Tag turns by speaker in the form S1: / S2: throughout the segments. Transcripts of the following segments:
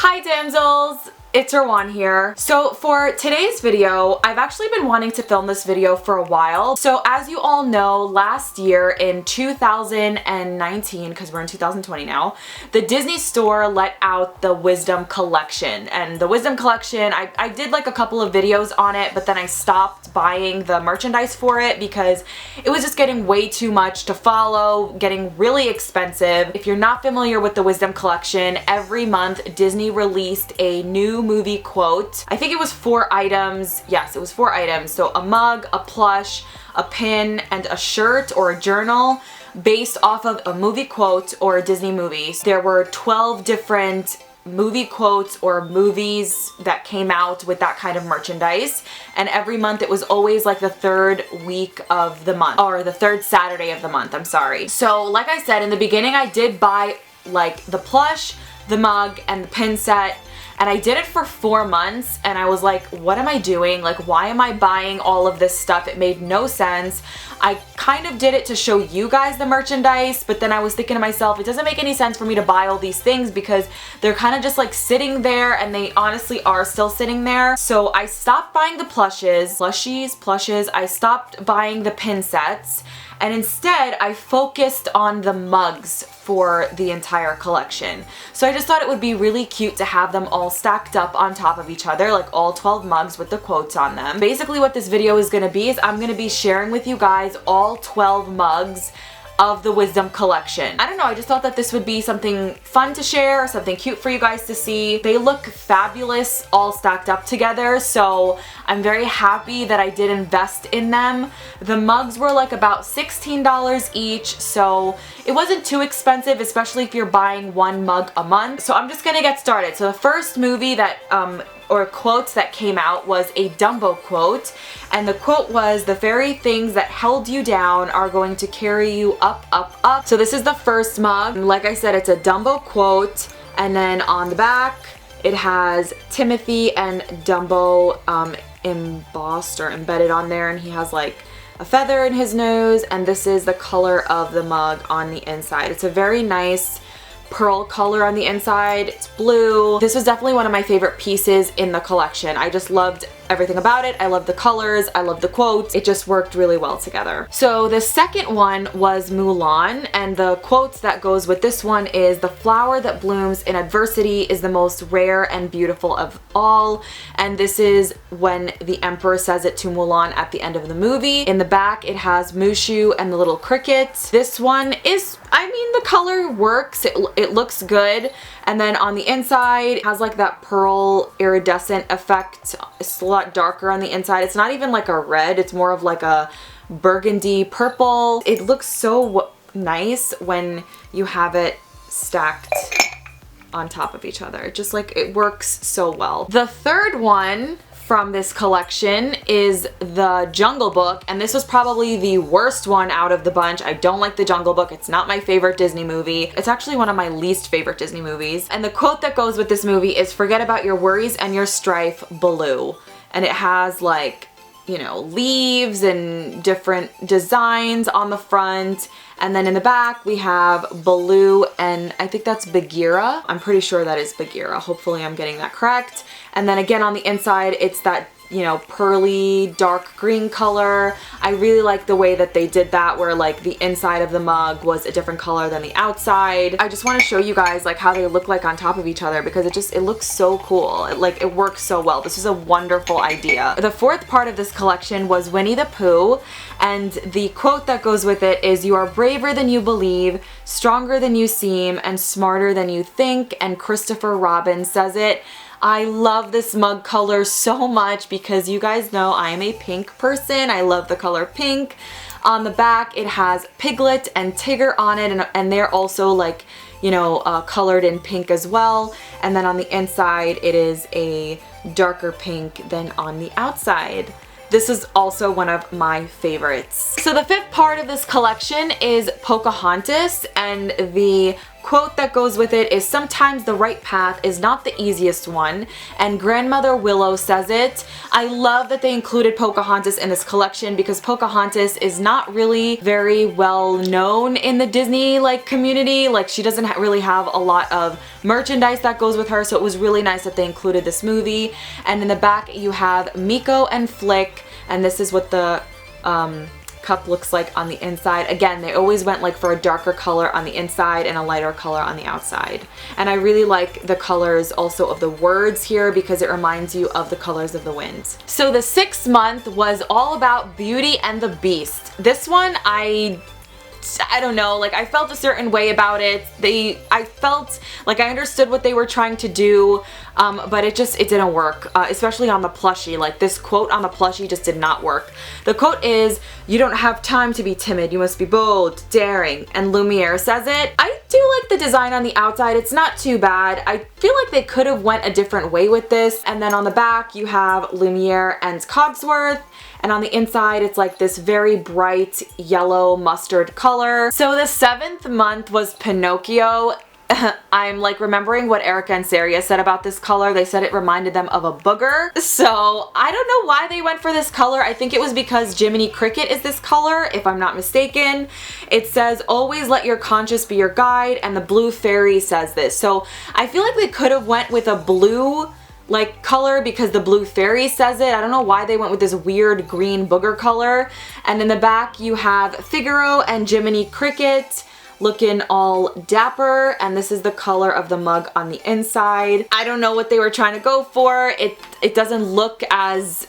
S1: Hi damsels! It's Rowan here. So for today's video, I've actually been wanting to film this video for a while. So as you all know, last year in 2019, because we're in 2020 now, the Disney store let out the Wisdom Collection. And the Wisdom Collection, I did like a couple of videos on it, but then I stopped buying the merchandise for it because it was just getting way too much to follow, getting really expensive. If you're not familiar with the Wisdom Collection, every month Disney released a new movie quote. I think it was 4 items. Yes, it was 4 items. So a mug, a plush, a pin, and a shirt or a journal based off of a movie quote or a Disney movie. There were 12 different movie quotes or movies that came out with that kind of merchandise, and every month it was always like the 3rd week of the month, or the 3rd Saturday of the month, I'm sorry. So like I said, in the beginning I did buy like the plush, the mug, and the pin set. And I did it for 4 months and I was like, what am I doing? Like, why am I buying all of this stuff? It made no sense. I kind of did it to show you guys the merchandise, but then I was thinking to myself, it doesn't make any sense for me to buy all these things because they're kind of just like sitting there, and they honestly are still sitting there. So I stopped buying the plushes. I stopped buying the pin sets. And instead, I focused on the mugs for the entire collection. So I just thought it would be really cute to have them all stacked up on top of each other, like all 12 mugs with the quotes on them. Basically what this video is going to be is I'm going to be sharing with you guys all 12 mugs of the Wisdom Collection. I don't know, I just thought that this would be something fun to share, something cute for you guys to see. They look fabulous all stacked up together, so I'm very happy that I did invest in them. The mugs were like about $16 each, so it wasn't too expensive, especially if you're buying 1 mug a month. So I'm just gonna get started. So the first movie that or quotes that came out was a Dumbo quote, and the quote was, "The very things that held you down are going to carry you up, up, up." So this is the first mug. Like I said, it's a Dumbo quote, and then on the back it has Timothy and Dumbo embossed or embedded on there, and he has like a feather in his nose, and this is the color of the mug on the inside. It's a very nice pearl color on the inside. It's blue. This was definitely one of my favorite pieces in the collection. I just loved everything about it. I love the colors. I love the quotes. It just worked really well together. So the second one was Mulan, and the quotes that goes with this one is, "The flower that blooms in adversity is the most rare and beautiful of all." And this is when the emperor says it to Mulan at the end of the movie. In the back it has Mushu and the little cricket. This one is, I mean, the color works. It looks good. And then on the inside it has like that pearl iridescent effect. It's a lot darker on the inside. It's not even like a red, it's more of like a burgundy purple. It looks so nice when you have it stacked on top of each other. Just like, it works so well. The third one from this collection is the Jungle Book, and this was probably the worst one out of the bunch. I don't like the Jungle Book. It's not my favorite Disney movie. It's actually one of my least favorite Disney movies. And the quote that goes with this movie is, "Forget about your worries and your strife, Baloo." And it has like, you know, leaves and different designs on the front. And then in the back we have Baloo and I think that's Bagheera. I'm pretty sure that is Bagheera. Hopefully I'm getting that correct. And then again on the inside it's that, you know, pearly dark green color. I really like the way that they did that, where like the inside of the mug was a different color than the outside. I just want to show you guys like how they look like on top of each other because it looks so cool. It works so well. This is a wonderful idea. The fourth part of this collection was Winnie the Pooh, and the quote that goes with it is, "You are braver than you believe, stronger than you seem, and smarter than you think," and Christopher Robin says it. I love this mug color so much because you guys know I am a pink person. I love the color pink. On the back it has Piglet and Tigger on it, and they're also like, you know, colored in pink as well. And then on the inside it is a darker pink than on the outside. This is also one of my favorites. So the fifth part of this collection is Pocahontas, and the quote that goes with it is, "Sometimes the right path is not the easiest one," and Grandmother Willow says it. I love that they included Pocahontas in this collection because Pocahontas is not really very well known in the Disney community. Like, she doesn't really have a lot of merchandise that goes with her, so it was really nice that they included this movie. And in the back you have Miko and Flick, and this is what the cup looks like on the inside. Again, they always went for a darker color on the inside and a lighter color on the outside. And I really like the colors also of the words here because it reminds you of the colors of the wind. So the 6th month was all about Beauty and the Beast. This one, I don't know, I felt a certain way about it. I felt like I understood what they were trying to do, but it didn't work, especially on the plushie. This quote on the plushie just did not work. The quote is, "You don't have time to be timid, you must be bold, daring," and Lumiere says it. I do like the design on the outside, it's not too bad. I feel like they could have went a different way with this. And then on the back you have Lumiere and Cogsworth. And on the inside, it's this very bright yellow mustard color. So the 7th month was Pinocchio. I'm remembering what Erica and Saria said about this color. They said it reminded them of a booger. So I don't know why they went for this color. I think it was because Jiminy Cricket is this color, if I'm not mistaken. It says, "Always let your conscience be your guide," and the blue fairy says this. So I feel like they could have went with a blue color because the blue fairy says it. I don't know why they went with this weird green booger color. And in the back you have Figaro and Jiminy Cricket looking all dapper, and this is the color of the mug on the inside. I don't know what they were trying to go for. It doesn't look as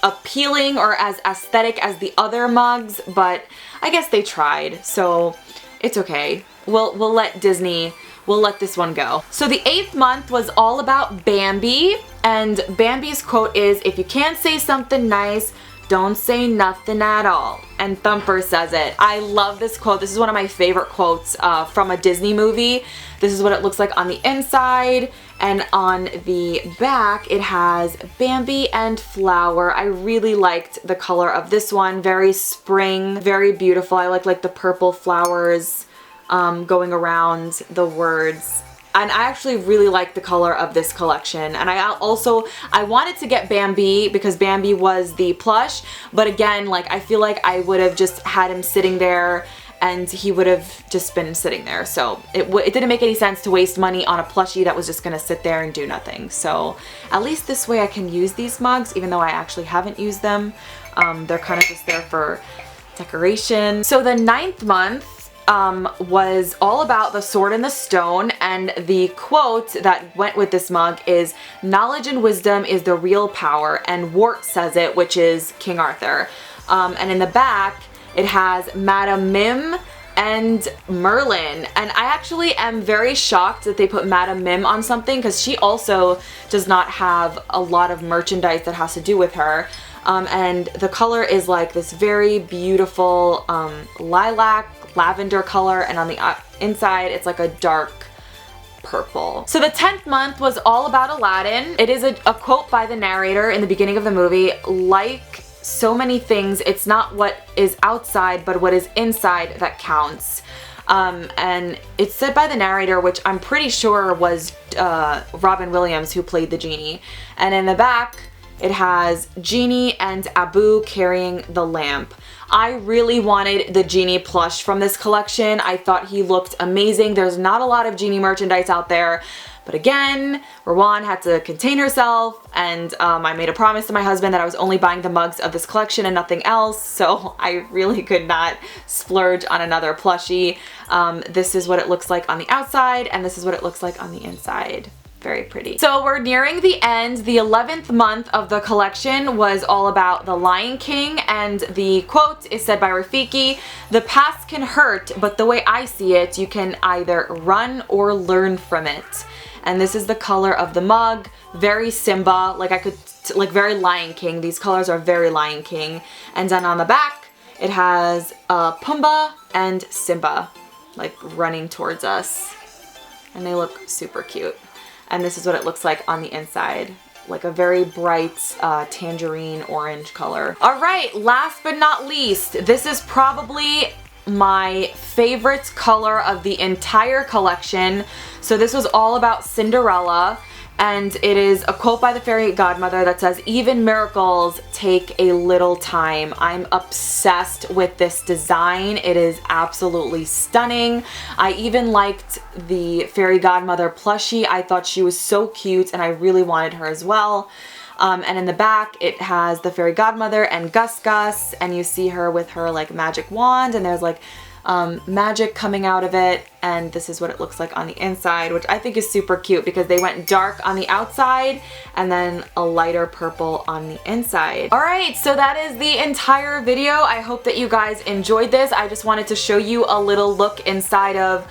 S1: appealing or as aesthetic as the other mugs, but I guess they tried, so it's okay. We'll let Disney, we'll let this one go. So the 8th month was all about Bambi, and Bambi's quote is, "If you can't say something nice, don't say nothing at all." And Thumper says it. I love this quote. This is one of my favorite quotes from a Disney movie. This is what it looks like on the inside, and on the back it has Bambi and Flower. I really liked the color of this one. Very spring, very beautiful. I like the purple flowers going around the words. And I actually really like the color of this collection. And I wanted to get Bambi because Bambi was the plush, but again, I feel like I would have just had him sitting there and he would have just been sitting there. So it didn't make any sense to waste money on a plushie that was just gonna sit there and do nothing. So at least this way I can use these mugs, even though I actually haven't used them. They're kind of just there for decoration. So the 9th month was all about the Sword and the Stone, and the quote that went with this mug is, "Knowledge and wisdom is the real power," and Wart says it, which is King Arthur. And in the back it has Madame Mim and Merlin, and I actually am very shocked that they put Madame Mim on something because she also does not have a lot of merchandise that has to do with her. And the color is this very beautiful lilac lavender color, and on the inside it's a dark purple. So the 10th month was all about Aladdin. It is a quote by the narrator in the beginning of the movie. Like so many things, it's not what is outside but what is inside that counts. And it's said by the narrator, which I'm pretty sure was Robin Williams, who played the genie. And in the back it has Genie and Abu carrying the lamp. I really wanted the Genie plush from this collection. I thought he looked amazing. There's not a lot of Genie merchandise out there, but again, Rowan had to contain herself, and I made a promise to my husband that I was only buying the mugs of this collection and nothing else, so I really could not splurge on another plushie. This is what it looks like on the outside, and this is what it looks like on the inside. Very pretty. So we're nearing the end. The 11th month of the collection was all about the Lion King, and the quote is said by Rafiki, "The past can hurt, but the way I see it, you can either run or learn from it." And this is the color of the mug. Very Simba, very Lion King. These colors are very Lion King. And then on the back, it has Pumbaa and Simba, running towards us. And they look super cute. And this is what it looks like on the inside. A very bright tangerine orange color. All right, last but not least, this is probably my favorite color of the entire collection. So this was all about Cinderella, and it is a quote by the fairy godmother that says, "Even miracles take a little time." I'm obsessed with this design. It is absolutely stunning. I even liked the fairy godmother plushie. I thought she was so cute and I really wanted her as well. And in the back it has the fairy godmother and Gus Gus, and you see her with her like magic wand, and there's like magic coming out of it, and this is what it looks like on the inside, which I think is super cute because they went dark on the outside and then a lighter purple on the inside. Alright, so that is the entire video. I hope that you guys enjoyed this. I just wanted to show you a little look inside of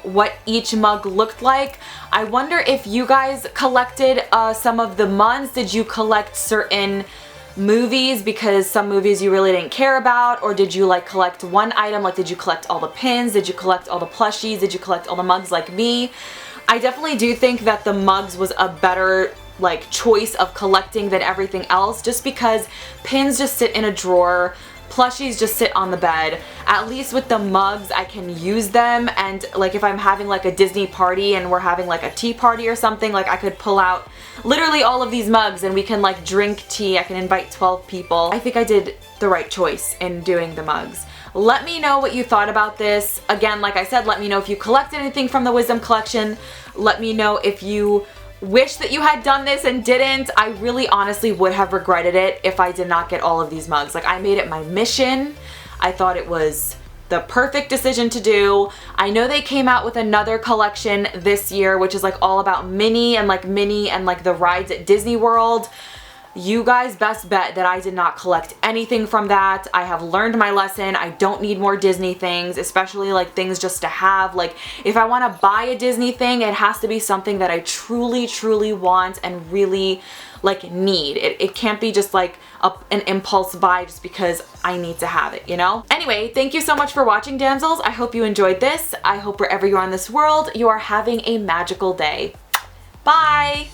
S1: what each mug looked like. I wonder if you guys collected some of the mugs. Did you collect certain movies because some movies you really didn't care about, or did you like collect one item? Like, did you collect all the pins? Did you collect all the plushies? Did you collect all the mugs like me? I definitely do think that the mugs was a better like choice of collecting than everything else, just because pins just sit in a drawer, plushies just sit on the bed. At least with the mugs I can use them, and like if I'm having like a Disney party and we're having like a tea party or something, like I could pull out literally all of these mugs and we can like drink tea. I can invite 12 people. I think I did the right choice in doing the mugs. Let me know what you thought about this. Again, like I said, let me know if you collected anything from the Wisdom collection. Let me know if you wish that you had done this and didn't. I really honestly would have regretted it if I did not get all of these mugs. Like, I made it my mission. I thought it was the perfect decision to do. I know they came out with another collection this year, which is like all about Minnie and like the rides at Disney World. You guys best bet that I did not collect anything from that. I have learned my lesson. I don't need more Disney things, especially like things just to have. Like, if I want to buy a Disney thing, it has to be something that I truly want and really like need. It can't be just like an impulse buy just because I need to have it, you know? Anyway, thank you so much for watching, damsels. I hope you enjoyed this. I hope wherever you are in this world, you are having a magical day. Bye!